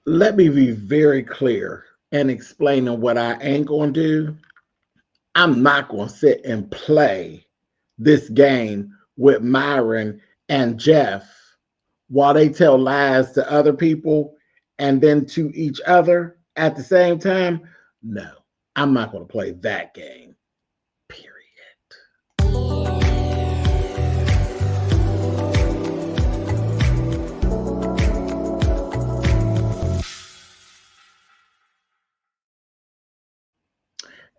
Let me be very clear and explaining what I ain't going to do. I'm not going to sit and play this game with Myron and Jeff while they tell lies to other people and then to each other at the same time. No, I'm not going to play that game. Period.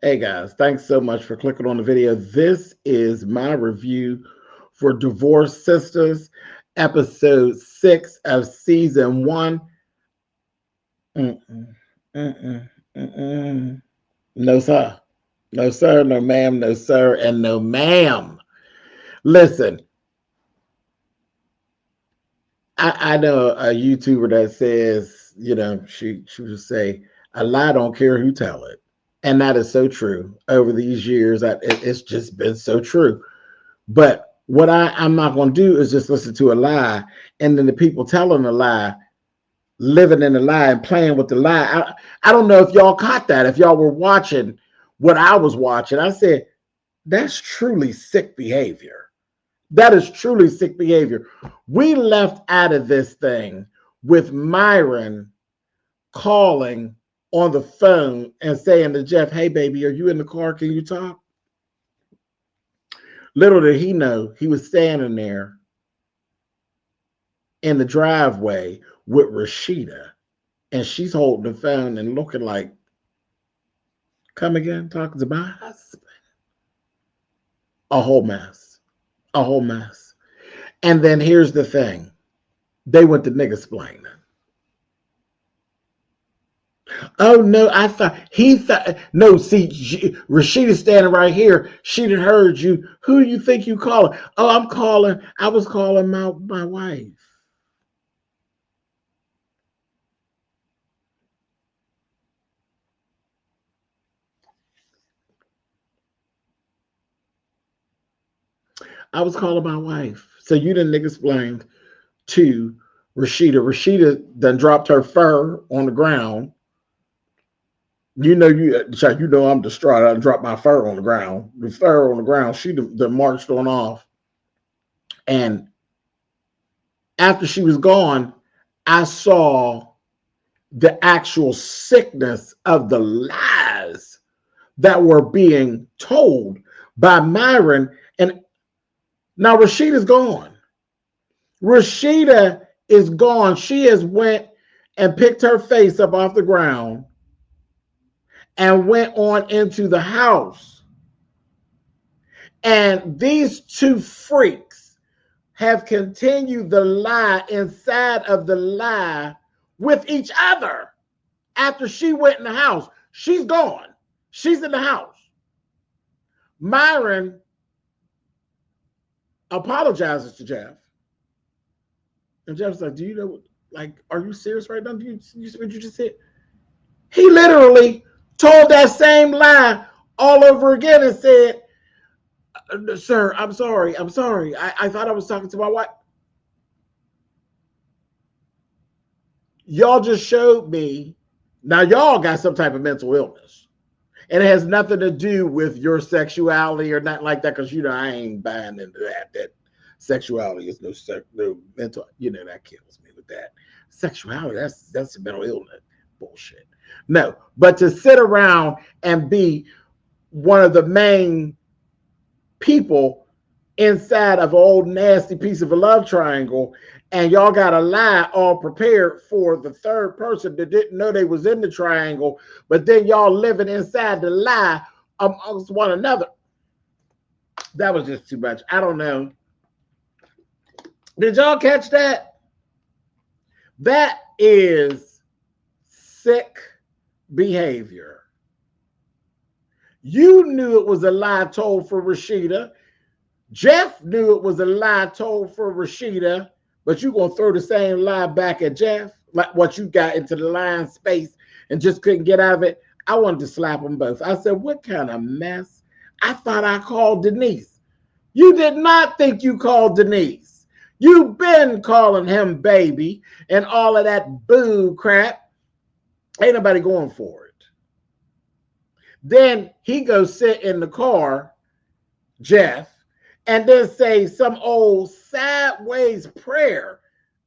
Hey guys, thanks so much for clicking on the video. This is my review for Divorced Sisters, episode 6 of season 1. No sir. No sir, no ma'am, no sir, and no ma'am. Listen, I know a YouTuber that says, she would say, a lie don't care who tell it. And that is so true. Over these years, it's just been so true. But what I'm not going to do is just listen to a lie, and then the people telling the lie, living in the lie and playing with the lie. I don't know if y'all caught that. If y'all were watching what I was watching, I said, that's truly sick behavior. That is truly sick behavior. We left out of this thing with Myron calling on the phone and saying to Jeff, hey, baby, are you in the car? Can you talk? Little did he know he was standing there in the driveway with Rashida, and she's holding the phone and looking like, come again, talking to my husband. A whole mess. A whole mess. And then here's the thing. They went to nigga-splaining. Oh no, no, see, Rashida's standing right here. She done heard you. Who do you think you calling? Oh, I was calling my wife. I was calling my wife. So you done nigga explained to Rashida. Rashida done dropped her fur on the ground. You know I'm distraught. I dropped my fur on the ground. The fur on the ground. She done marched on off. And after she was gone, I saw the actual sickness of the lies that were being told by Myron. And now Rashida's gone. Rashida is gone. She has went and picked her face up off the ground and went on into the house. And these two freaks have continued the lie inside of the lie with each other. After she went in the house, she's gone. She's in the house. Myron apologizes to Jeff. And Jeff's like, do you know, like, are you serious right now? Do you see what you just said? He literally told that same lie all over again and said, sir, I'm sorry. I thought I was talking to my wife. Y'all just showed me. Now, y'all got some type of mental illness. And it has nothing to do with your sexuality or nothing like that, because, I ain't buying into that. That sexuality is no mental, that kills me with that. Sexuality, that's a mental illness. Bullshit. No, but to sit around and be one of the main people inside of an old nasty piece of a love triangle, and y'all got a lie all prepared for the third person that didn't know they was in the triangle, but then y'all living inside the lie amongst one another. That was just too much. I don't know. Did y'all catch that? That is sick behavior. You knew it was a lie told for Rashida. Jeff knew it was a lie told for Rashida, but you gonna throw the same lie back at Jeff, like what you got into the line space and just couldn't get out of it. I wanted to slap them both. I said, what kind of mess? I thought I called Denise. You did not think you called Denise. You've been calling him baby and all of that boo crap. Ain't nobody going for it. Then he goes sit in the car, Jeff, and then say some old sideways prayer.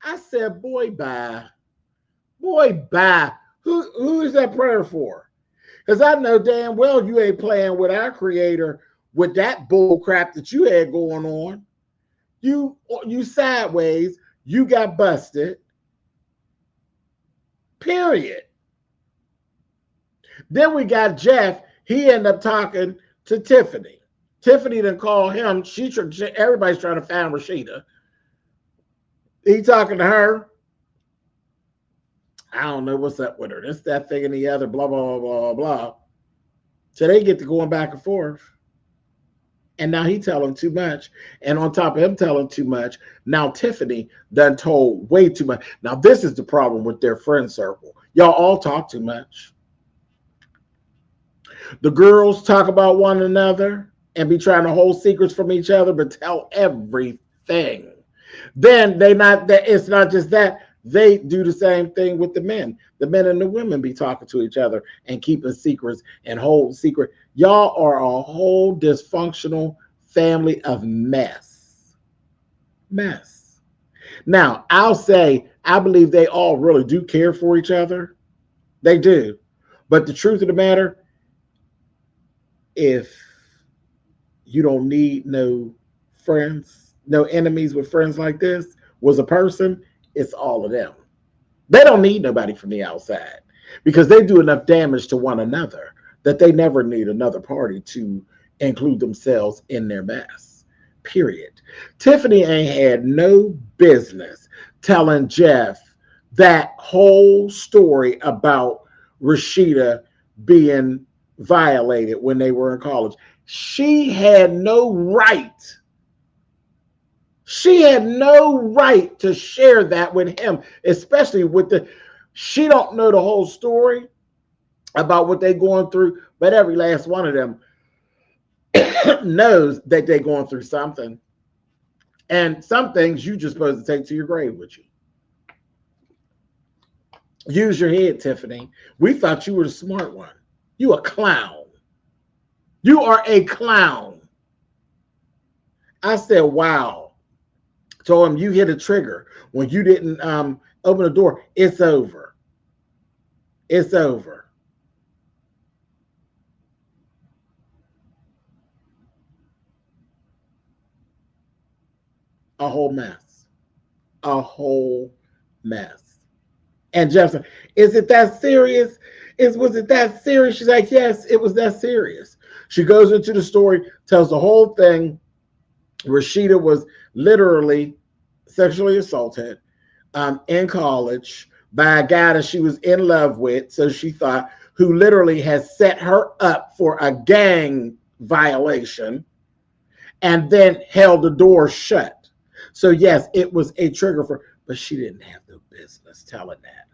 I said, boy, bye. Boy, bye. Who is that prayer for? Because I know damn well you ain't playing with our creator with that bull crap that you had going on. You sideways, you got busted. Period. Then we got Jeff. He ended up talking to Tiffany. Tiffany didn't call him. Everybody's trying to find Rashida. He talking to her. I don't know what's up with her. This, that thing, and the other, blah, blah, blah, blah, blah. So they get to going back and forth. And now he telling too much. And on top of him telling too much, now Tiffany done told way too much. Now this is the problem with their friend circle. Y'all all talk too much. The girls talk about one another and be trying to hold secrets from each other, but tell everything. Then it's not just that. They do the same thing with the men. The men and the women be talking to each other and keeping secrets and holding secret. Y'all are a whole dysfunctional family of mess. Mess. Now, I'll say, I believe they all really do care for each other. They do. But the truth of the matter, if you don't need no friends, no enemies with friends like this, was a person, it's all of them. They don't need nobody from the outside because they do enough damage to one another that they never need another party to include themselves in their mess. Period. Tiffany ain't had no business telling Jeff that whole story about Rashida being violated when they were in college. She had no right. She had no right to share that with him, especially she don't know the whole story about what they're going through, but every last one of them knows that they're going through something. And some things you just supposed to take to your grave with you. Use your head, Tiffany. We thought you were the smart one. You a clown. You are a clown. I said, wow. Told him you hit a trigger when you didn't open the door. It's over. It's over. A whole mess. A whole mess. And Jeff said, is it that serious? Was it that serious? She's like, yes, it was that serious. She goes into the story, tells the whole thing. Rashida was literally sexually assaulted in college by a guy that she was in love with, so she thought, who literally has set her up for a gang violation and then held the door shut. So yes, it was a trigger for, but she didn't have no business telling that.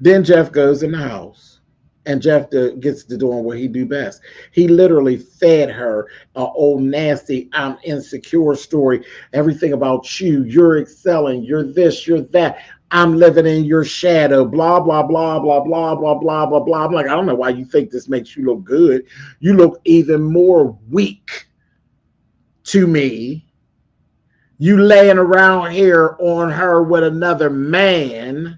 Then Jeff goes in the house. And Jeff gets to doing what he do best. He literally fed her an old nasty, I'm insecure story. Everything about you. You're excelling. You're this, you're that. I'm living in your shadow. Blah, blah, blah, blah, blah, blah, blah, blah, blah. I'm like, I don't know why you think this makes you look good. You look even more weak to me. You laying around here on her with another man.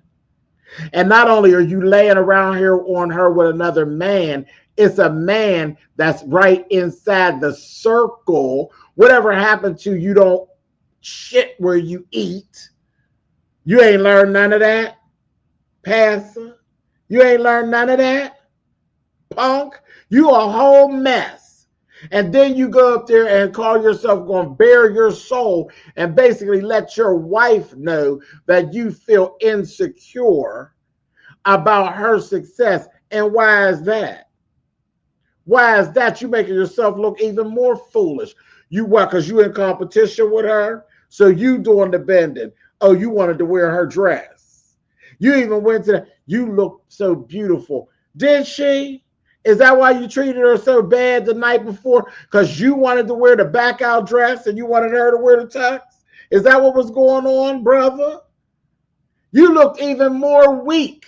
And not only are you laying around here on her with another man, it's a man that's right inside the circle. Whatever happened to you don't shit where you eat. You ain't learned none of that, Pastor. You ain't learned none of that, punk. You a whole mess. And then you go up there and call yourself going to bare your soul and basically let your wife know that you feel insecure about her success. And why is that? Why is that? You making yourself look even more foolish. You what? Because you in competition with her? So you doing the bending. Oh, you wanted to wear her dress. You even went to that. You look so beautiful. Did she? Is that why you treated her so bad the night before? Because you wanted to wear the back out dress and you wanted her to wear the tux? Is that what was going on, brother? You looked even more weak.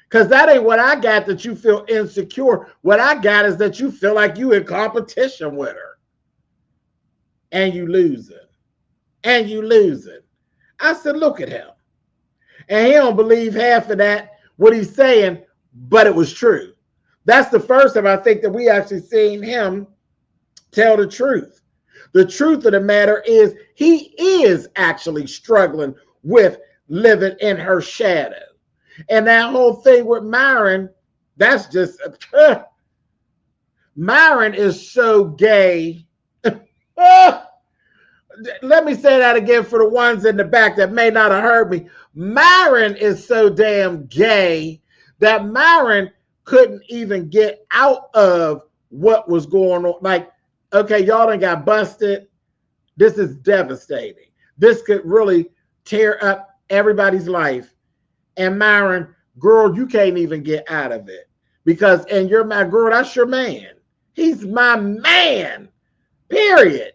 Because that ain't what I got, that you feel insecure. What I got is that you feel like you in competition with her. And you losing. And you losing. I said, look at him. And he don't believe half of that, what he's saying, but it was true. That's the first time I think that we actually seen him tell the truth. The truth of the matter is he is actually struggling with living in her shadow. And that whole thing with Myron, that's just, Myron is so gay. Let me say that again for the ones in the back that may not have heard me. Myron is so damn gay that Myron couldn't even get out of what was going on. Like, okay, y'all done got busted. This is devastating. This could really tear up everybody's life. And Myron, girl, you can't even get out of it. Because, and you're my girl, that's your man. He's my man, period.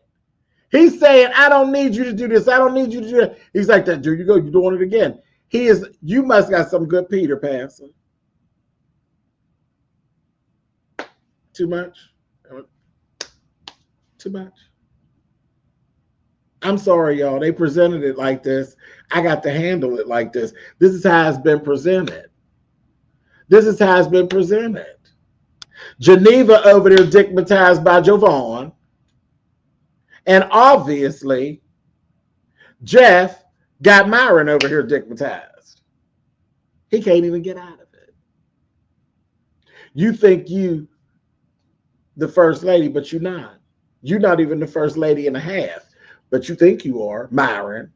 He's saying, I don't need you to do this. I don't need you to do that. He's like, there you go. You're doing it again. He is, you must got some good Peter passing. Too much? Too much? I'm sorry, y'all. They presented it like this. I got to handle it like this. This is how it's been presented. This is how it's been presented. Geneva over there dickmatized by Javon. And obviously, Jeff got Myron over here dickmatized. He can't even get out of it. You think you the first lady, but you're not. You're not even the first lady and a half. But you think you are, Myron.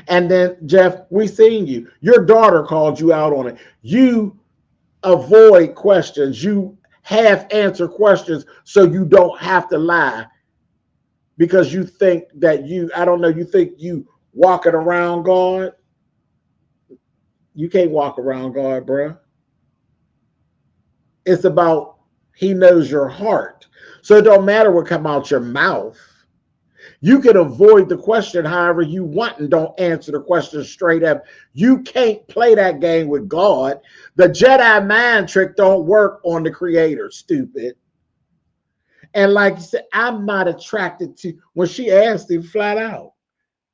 And then, Jeff, we seen you. Your daughter called you out on it. You avoid questions. You half answer questions so you don't have to lie. Because you think that you, I don't know, you think you walking around God. You can't walk around God, bro. It's about he knows your heart. So it don't matter what come out your mouth. You can avoid the question however you want and don't answer the question straight up. You can't play that game with God. The Jedi mind trick don't work on the creator, stupid. And like you said, I'm not attracted to, when she asked him flat out,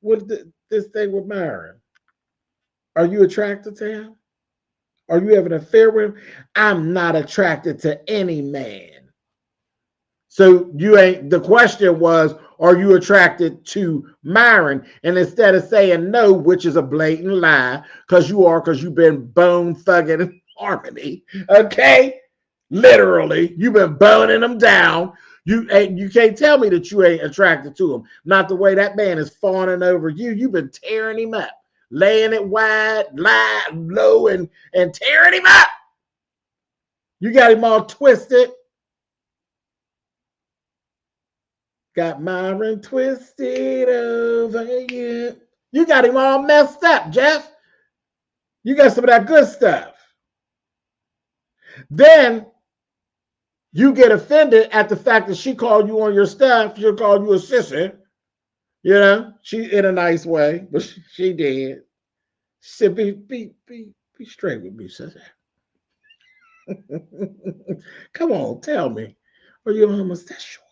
what this thing with Myron? Are you attracted to him? Are you having an affair with him? I'm not attracted to any man. So you ain't, the question was, are you attracted to Myron? And instead of saying no, which is a blatant lie, because you've been bone thugging in Harmony, okay? Literally, you've been boning them down. You can't tell me that you ain't attracted to him. Not the way that man is fawning over you. You've been tearing him up, laying it wide, low, and tearing him up. You got him all twisted. Got Myron twisted over you. You got him all messed up, Jeff. You got some of that good stuff. Then you get offended at the fact that she called you on your stuff. She'll call you a sissy. You know, she in a nice way, but she did. She said, be straight with me, sissy. Come on, tell me. Are you a homosexual?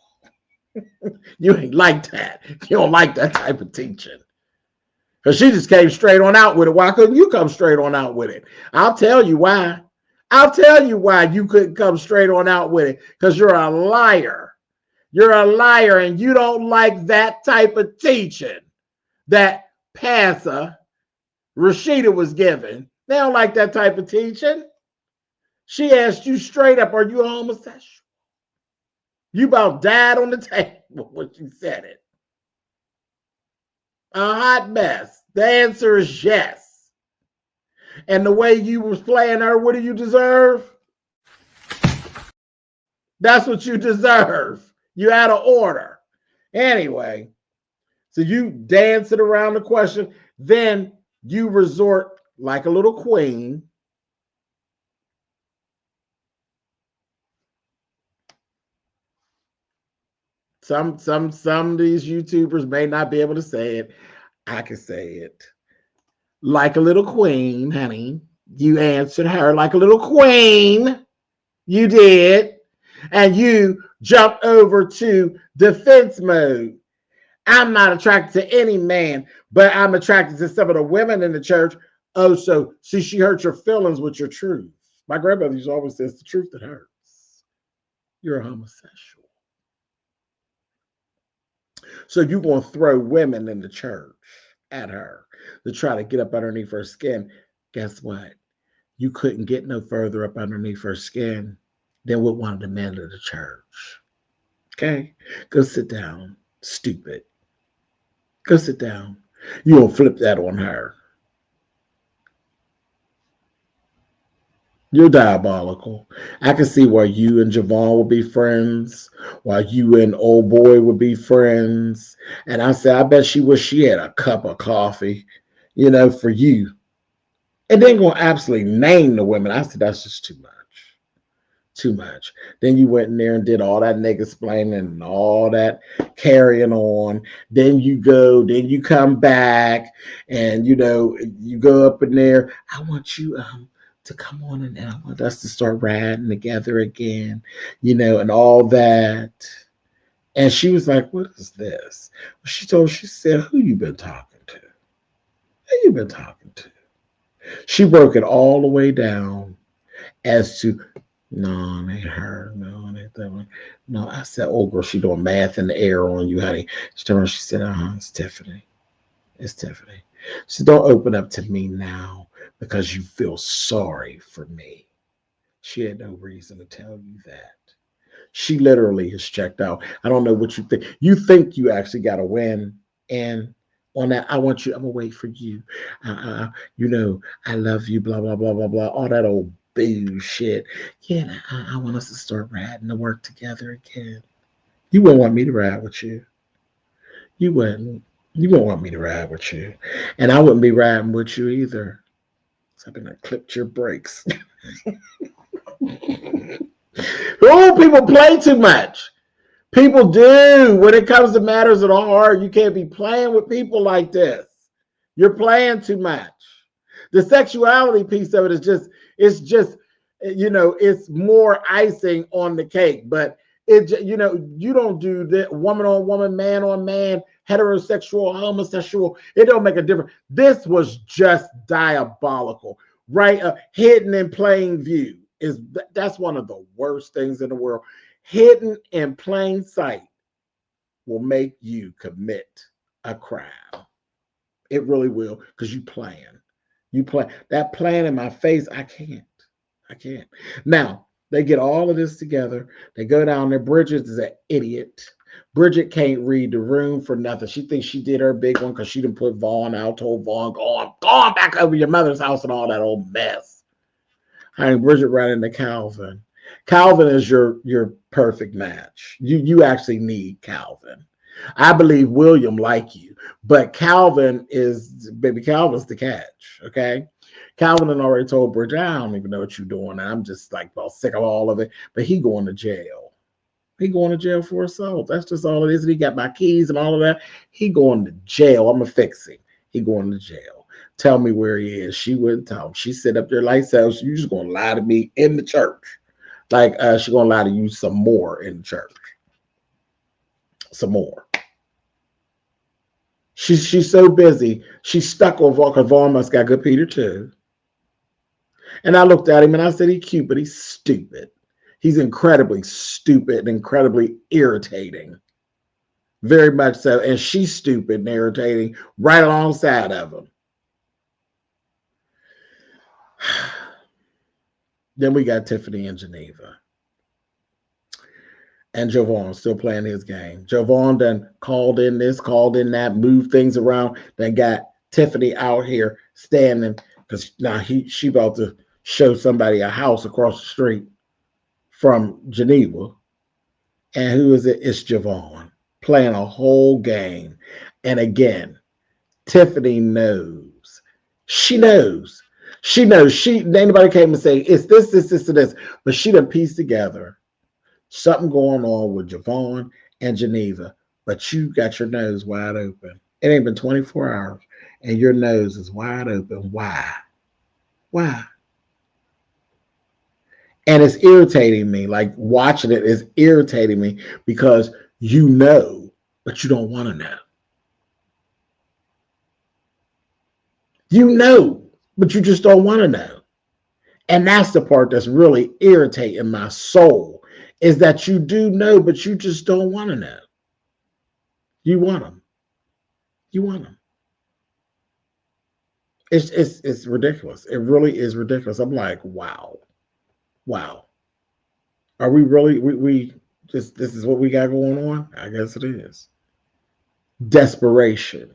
You ain't like that. You don't like that type of teaching. Because she just came straight on out with it. Why couldn't you come straight on out with it? I'll tell you why. I'll tell you why you couldn't come straight on out with it. Because you're a liar. You're a liar and you don't like that type of teaching that Pastor Rashida was given. They don't like that type of teaching. She asked you straight up, are you a homosexual? You about died on the table when she said it. A hot mess. The answer is yes. And the way you was playing her, what do you deserve? That's what you deserve. You out of order. Anyway, so you dance it around the question. Then you resort like a little queen. Some of these YouTubers may not be able to say it. I can say it. Like a little queen, honey. You answered her like a little queen. You did. And you jumped over to defense mode. I'm not attracted to any man, but I'm attracted to some of the women in the church. Oh, so see, she hurt your feelings with your truth. My grandmother used to always say, it's the truth that hurts. You're a homosexual. So you're going to throw women in the church at her to try to get up underneath her skin. Guess what? You couldn't get no further up underneath her skin than with one of the men of the church. Okay? Go sit down, stupid. Go sit down. You don't flip that on her. You're diabolical. I can see why you and Javon would be friends, why you and old boy would be friends. And I said, I bet she wish she had a cup of coffee, for you. And then going to absolutely name the women. I said, that's just too much. Too much. Then you went in there and did all that nigga explaining and all that carrying on. Then you come back and, you go up in there. I want you to come on and I want us to start riding together again, and all that. And she was like, what is this? She said, who you been talking to? Who you been talking to? She broke it all the way down as to, no, it ain't her. No, it ain't that one. No, I said, oh, girl, she doing math in the air on you, honey. She said, it's Tiffany. It's Tiffany. She said, don't open up to me now because you feel sorry for me. She had no reason to tell you that. She literally has checked out. I don't know what you think. You think you actually got to win. And on that, I'm going to wait for you. I love you, blah, blah, blah, blah, blah. All that old bullshit. Yeah, I want us to start riding to work together again. You wouldn't want me to ride with you. You wouldn't want me to ride with you. And I wouldn't be riding with you either. So I've been clipped your brakes. Oh, people play too much. People do. When it comes to matters of the heart, you can't be playing with people like this. You're playing too much. The sexuality piece of it is it's more icing on the cake, but you don't do that woman on woman, man on man, heterosexual, homosexual. It don't make a difference. This was just diabolical, right? Hidden in plain view that's one of the worst things in the world. Hidden in plain sight will make you commit a crime. It really will, because you plan. You play that plan in my face. I can't. Now, they get all of this together. They go down there. Bridget is an idiot. Bridget can't read the room for nothing. She thinks she did her big one because she didn't put Vaughn out, told Vaughn, go on back over your mother's house and all that old mess. I mean, Bridget ran into Calvin. Calvin is your perfect match. You actually need Calvin. I believe William like you, but Calvin's the catch, okay? Calvin had already told Bridget, I don't even know what you're doing. I'm just sick of all of it, but he going to jail. He going to jail for assault. That's just all it is. And he got my keys and all of that. He going to jail. I'm going to fix him. He going to jail. Tell me where he is. She wouldn't talk. She sit up there like so. You just going to lie to me in the church. She going to lie to you some more in the church. Some more. She's so busy. She's stuck on Vaughn, because Vaughn must got good Peter too. And I looked at him and I said, he's cute, but he's stupid. He's incredibly stupid and incredibly irritating. Very much so. And she's stupid and irritating right alongside of him. Then we got Tiffany in Geneva. And Javon still playing his game. Javon done called in this, called in that, moved things around, then got Tiffany out here standing, because now she about to show somebody a house across the street from Geneva. And who is it? It's Javon playing a whole game. And again, Tiffany knows. She knows. Anybody came and say, it's this, and this. But she done pieced together something going on with Javon and Geneva. But you got your nose wide open. It ain't been 24 hours and your nose is wide open. Why? Why? And it's irritating me. Like watching it is irritating me because you know, but you don't want to know. You know, but you just don't want to know. And that's the part that's really irritating my soul is that you do know, but you just don't want to know. You want them. You want them. It's ridiculous. It really is ridiculous. I'm like, wow. Wow. Are we really we just this is what we got going on? I guess it is. Desperation.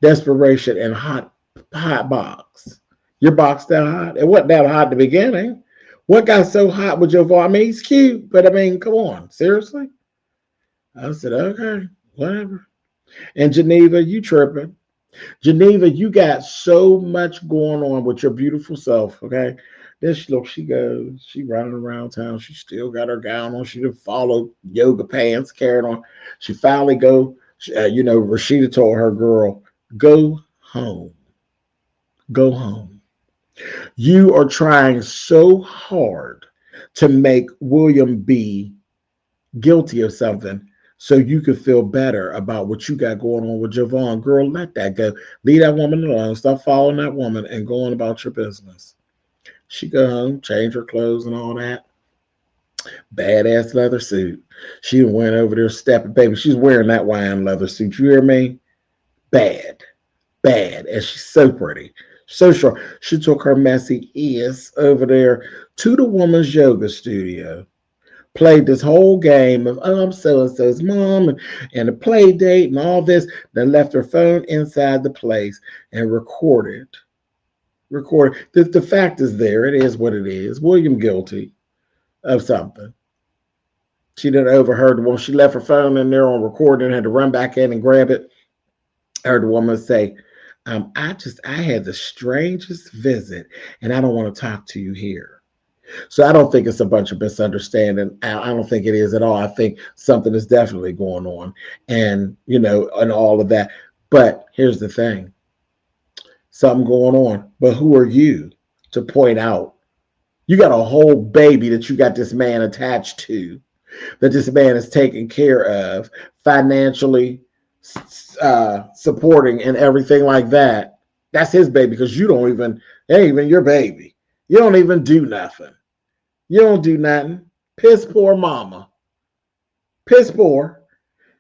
Desperation and hot box. Your box that hot? It wasn't that hot at the beginning. What got so hot with Javon? I mean, he's cute, but I mean, come on, seriously? I said, okay, whatever. And Geneva, you tripping. Geneva, you got so much going on with your beautiful self, okay? Then she goes, she running around town. She still got her gown on. She didn't follow yoga pants, carrying on. She finally Rashida told her girl, go home. Go home. You are trying so hard to make William be guilty of something so you could feel better about what you got going on with Javon. Girl, let that go. Leave that woman alone. Stop following that woman and go on about your business. She go home, change her clothes and all that. Badass leather suit. She went over there stepping. Baby, she's wearing that wine leather suit. You hear me? Bad. And she's so pretty. So short. She took her messy ass over there to the woman's yoga studio. Played this whole game of, oh, I'm so-and-so's mom and a play date and all this. Then left her phone inside the place and recorded. The fact is there. It is what it is. William guilty of something. She didn't overheard the woman. She left her phone in there on recording and had to run back in and grab it. I heard the woman say, I had the strangest visit and I don't want to talk to you here. So I don't think it's a bunch of misunderstanding. I don't think it is at all. I think something is definitely going on and all of that. But here's the thing. Something going on. But who are you to point out? You got a whole baby that you got this man attached to, that this man is taking care of, financially supporting and everything like that. That's his baby because it ain't even your baby. You don't even do nothing. You don't do nothing. Piss poor mama. Piss poor.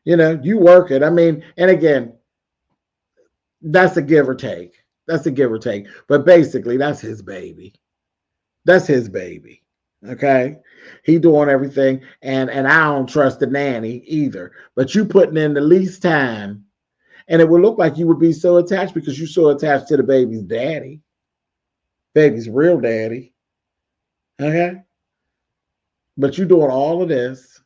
You work it. I mean, and again, that's a give or take. But basically, that's his baby. Okay? He doing everything. And I don't trust the nanny either. But you putting in the least time. And it would look like you would be so attached because you're so attached to the baby's daddy. Baby's real daddy. Okay? But you're doing all of this.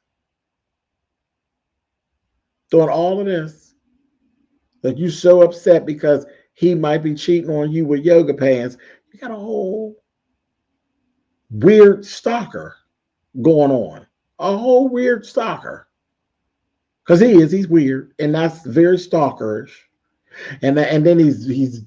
Like you so upset because he might be cheating on you with yoga pants. You got a whole weird stalker going on. A whole weird stalker. Because he's weird. And that's very stalkerish. And then he's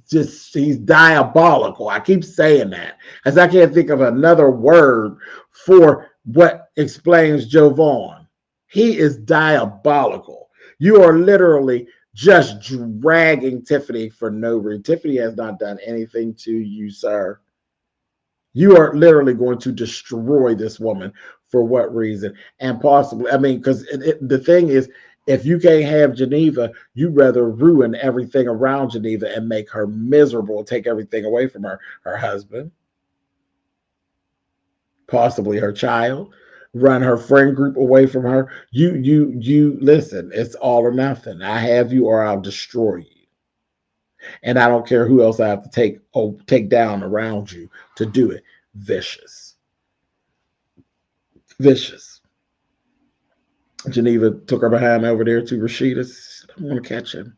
diabolical. I keep saying that as I can't think of another word for what explains Javon. He is diabolical. You are literally just dragging Tiffany for no reason. Tiffany has not done anything to you, sir. You are literally going to destroy this woman for what reason? And possibly, I mean, because the thing is, if you can't have Geneva, you'd rather ruin everything around Geneva and make her miserable, take everything away from her husband, possibly her child, run her friend group away from her. You listen, it's all or nothing. I have you or I'll destroy you. And I don't care who else I have to take down around you to do it. Vicious. Geneva took her behind over there to Rashida. I'm going to catch him.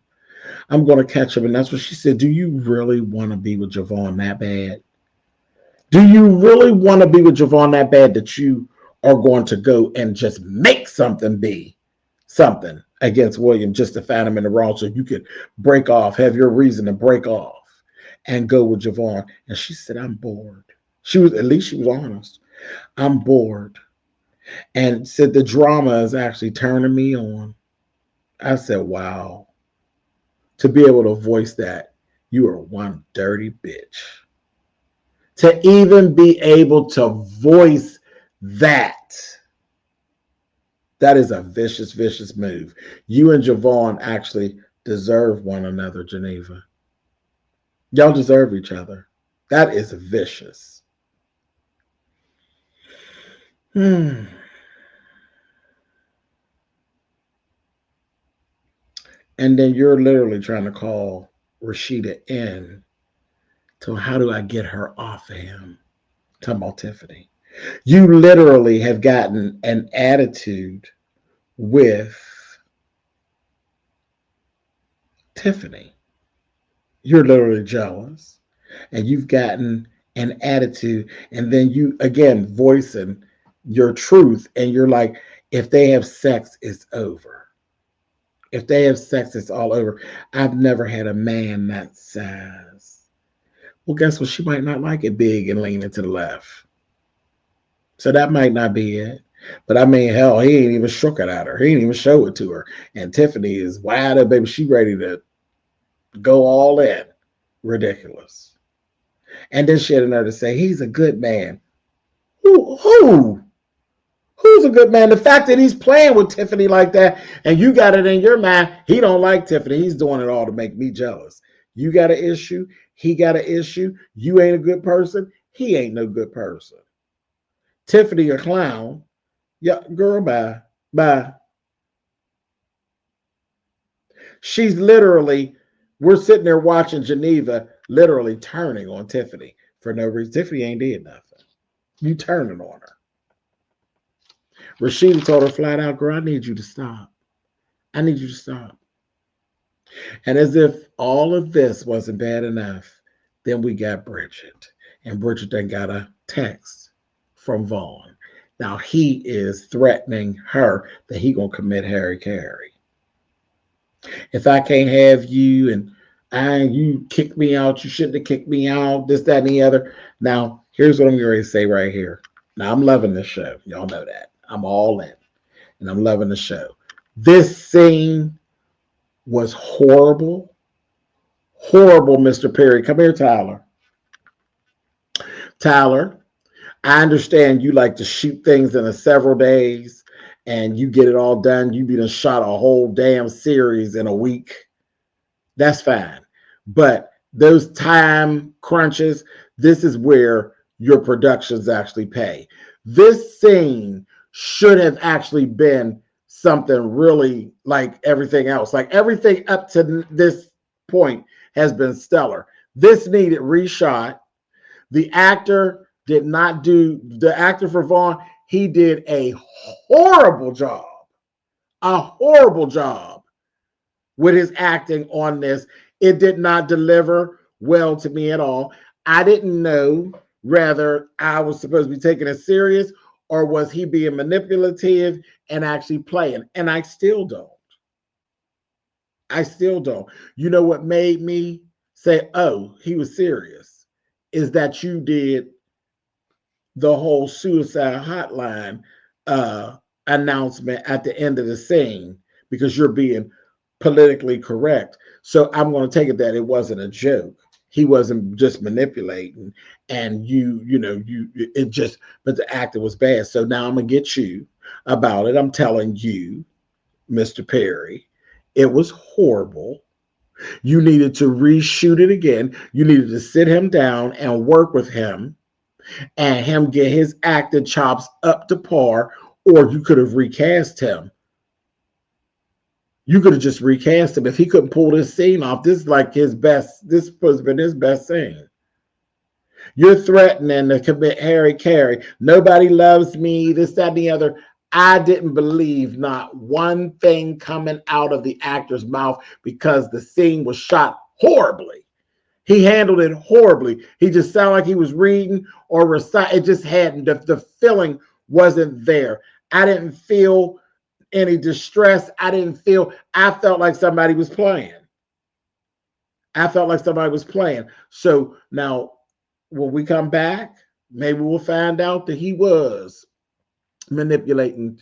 And that's what she said. Do you really want to be with Javon that bad? Do you really want to be with Javon that bad that you are going to go and just make something be something against William just to find him in the wrong so you could break off, have your reason to break off and go with Javon. And she said, I'm bored. At least she was honest. I'm bored. And said the drama is actually turning me on. I said, wow. To be able to voice that, you are one dirty bitch. To even be able to voice that is a vicious, vicious move. You and Javon actually deserve one another, Geneva. Y'all deserve each other. That is vicious. And then you're literally trying to call Rashida in to how do I get her off of him? Talking about Tiffany. You literally have gotten an attitude with Tiffany. You're literally jealous and you've gotten an attitude, and then you again voicing your truth, and you're like, if they have sex, it's over. If they have sex, it's all over. I've never had a man that size. Well, guess what? She might not like it big and leaning to the left. So that might not be it. But I mean, hell, he ain't even shook it at her. He ain't even show it to her. And Tiffany is wide up, baby. She ready to go all in. Ridiculous. And then she had another to say, he's a good man. Who? Who's a good man? The fact that he's playing with Tiffany like that, and you got it in your mind, he don't like Tiffany. He's doing it all to make me jealous. You got an issue. He got an issue. You ain't a good person. He ain't no good person. Tiffany a clown. Yeah, girl, bye. Bye. She's literally, we're sitting there watching Geneva literally turning on Tiffany for no reason. Tiffany ain't did nothing. You turning on her. Rashida told her flat out, girl, I need you to stop. I need you to stop. And as if all of this wasn't bad enough, then we got Bridget. And Bridget then got a text from Vaughn. Now he is threatening her that he gonna commit Harry Carey. If I can't have you and you kick me out, you shouldn't have kicked me out, this, that, and the other. Now, here's what I'm going to say right here. Now, I'm loving this show. Y'all know that. I'm all in. And I'm loving the show. This scene was horrible. Horrible, Mr. Perry. Come here, Tyler. Tyler, I understand you like to shoot things in several days and you get it all done. You done shot a whole damn series in a week. That's fine. But those time crunches, this is where your productions actually pay. This scene should have actually been something really like everything else. Like everything up to this point has been stellar. This needed reshot. The actor did not do, the actor for Vaughn, he did a horrible job with his acting on this. It did not deliver well to me at all. I didn't know whether I was supposed to be taking it serious or was he being manipulative and actually playing. And I still don't. You know what made me say, oh, he was serious, is that you did the whole suicide hotline announcement at the end of the scene because you're being politically correct. So I'm going to take it that it wasn't a joke. He wasn't just manipulating, and but the actor was bad. So now I'm going to get you about it. I'm telling you, Mr. Perry, it was horrible. You needed to reshoot it again. You needed to sit him down and work with him and him get his acting chops up to par, or you could have recast him. You could have just recast him if he couldn't pull this scene off. This is like his best. This supposed to have been his best scene. You're threatening to commit Harry Carey. Nobody loves me. This, that, and the other. I didn't believe not one thing coming out of the actor's mouth because the scene was shot horribly. He handled it horribly. He just sounded like he was reading or reciting. It just hadn't. The feeling wasn't there. I didn't feel any distress. I felt like somebody was playing. So now when we come back, maybe we'll find out that he was manipulating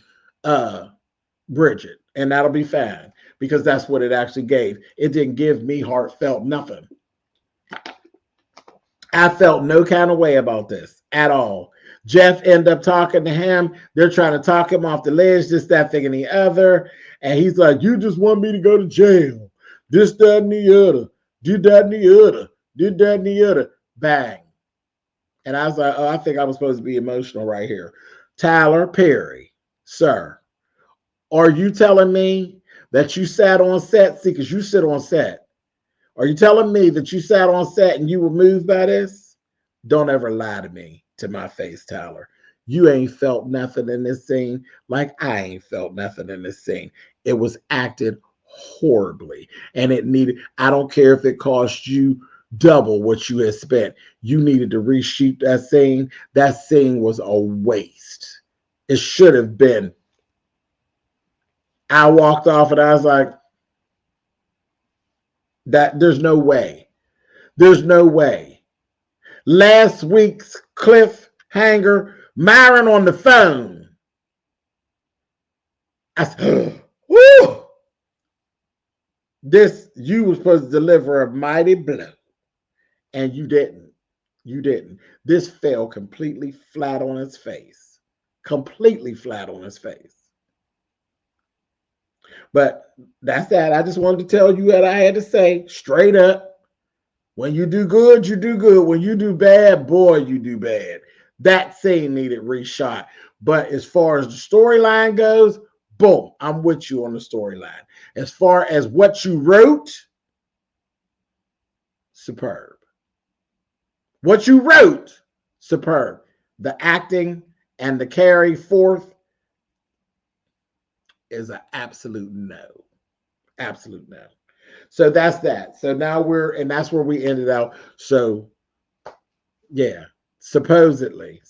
Bridget, and that'll be fine, because that's what it actually gave. It didn't give me heartfelt nothing. I felt no kind of way about this at all. Jeff ended up talking to him. They're trying to talk him off the ledge, this, that, thing, and the other. And he's like, you just want me to go to jail. This, that, and the other. Did that and the other. Did that and the other. Bang. And I was like, oh, I think I was supposed to be emotional right here. Tyler Perry, sir, are you telling me that you sat on set? See, because you sit on set. Are you telling me that you sat on set and you were moved by this? Don't ever lie to me, to my face, Tyler. You ain't felt nothing in this scene like I ain't felt nothing in this scene. It was acted horribly, and it needed, I don't care if it cost you double what you had spent. You needed to reshoot that scene. That scene was a waste. It should have been. I walked off and I was like, that there's no way. There's no way. Last week's cliffhanger, Myron on the phone. I said, whoo! You were supposed to deliver a mighty blow, and you didn't. You didn't. This fell completely flat on its face. Completely flat on its face. But that's that. I just wanted to tell you what I had to say straight up. When you do good, you do good. When you do bad, boy, you do bad. That scene needed reshot. But as far as the storyline goes, boom, I'm with you on the storyline. As far as what you wrote, superb. What you wrote, superb. The acting and the carry forth is an absolute no. Absolute no. So that's that. So now and that's where we ended out. So yeah, supposedly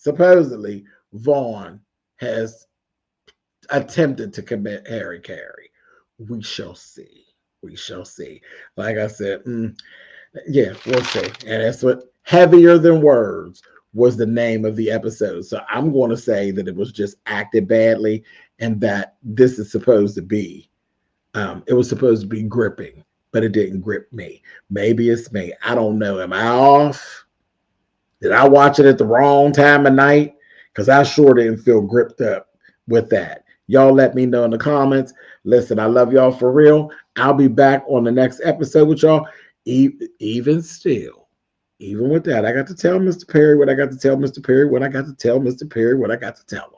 Vaughn has attempted to commit Harry Carey. We shall see. We shall see. Like I said, yeah, we'll see. And that's what Heavier Than Words was the name of the episode. So I'm going to say that it was just acted badly, and that this is supposed to be, it was supposed to be gripping, but it didn't grip me. Maybe it's me. I don't know. Am I off? Did I watch it at the wrong time of night? Because I sure didn't feel gripped up with that. Y'all let me know in the comments. Listen, I love y'all for real. I'll be back on the next episode with y'all. Even still, even with that, I got to tell Mr. Perry what I got to tell Mr. Perry, what I got to tell Mr. Perry, what I got to tell him.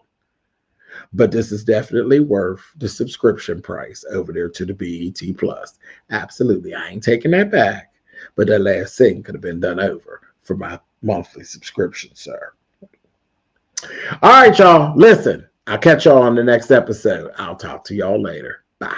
But this is definitely worth the subscription price over there to the BET Plus. Absolutely. I ain't taking that back. But that last thing could have been done over for my monthly subscription, sir. All right, y'all. Listen, I'll catch y'all on the next episode. I'll talk to y'all later. Bye.